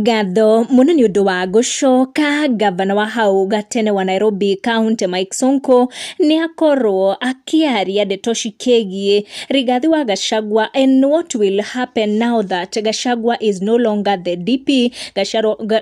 Gatho muno ni undu wa gucoka gavana wa hau gatene wa Nairobi County Mike Sonko ni akorwo akiaria ndeto cikigie Rigathi wa Gachagua and what will happen now that Gachagua is no longer the DP.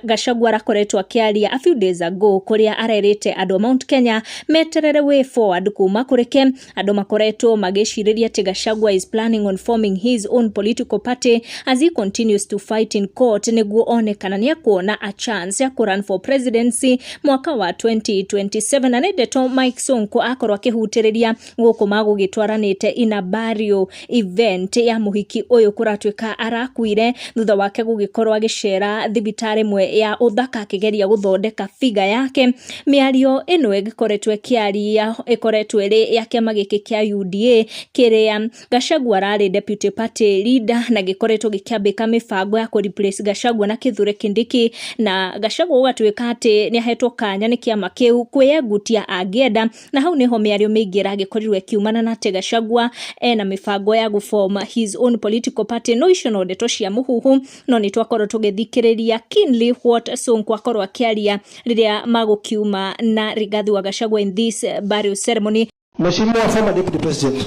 Gachagua rakoretwo akiaria a few days ago kuria arerete andu Mount Kenya meterere way forward kuma kureke andu makoretwo magiciriria ati Gachagua is planning on forming his own political party as he continues to fight in court niguo onekana ni akuona a chance ya kurun for presidency mwaka wa 2027 na ndeto Mike Sonko akorwo akihutiriria guku magugitwaranite ina burial event ya muhiki uyu kuratwika arakuire thutha wake gugikorwo agicera thibitari mwe ya uthaka akigeria guthondeka figa yake. Miario ino igikoretwe kiaria ikoretwe ri ya kiama giki kia UDA kiria Gachagua arari deputy party leader na gikoretwo gikiambika mifango ya ku replace Gachagua na Kithure Kindiki, na Gachagua ugatwika ati ni ahetwo kanya ni kiama kiu kwegutia agienda, na hau niho miario mingira gikorirwe kiumana na ati Gachagua na mifango ya guform his own political party. No icio no ndeto cia muhuhu, no ni twakorwo tugithikiriria keenly what Sonko akorwo akiaria riria magukiuma na Rigathi wa Gachagua in this burial ceremony. Mheshimiwa former deputy president,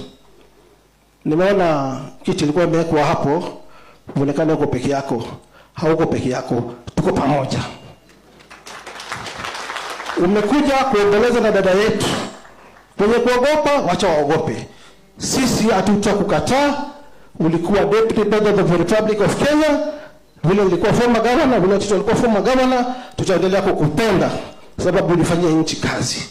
nimeona kiti ilikuwa imewekwa hapo, uonekane uko peke yako. Hauko peke yako, tuko pamoja. Umekuja kuendeleza na dada yetu. Wenye kuogopa wacha waogope. Sisi hatutakukataa. Ulikuwa deputy president of the Republic of Kenya, vile ulikuwa former governor, vile ulikuwa former governor, tutaendelea kukupenda sababu ulifanyia nchi kazi.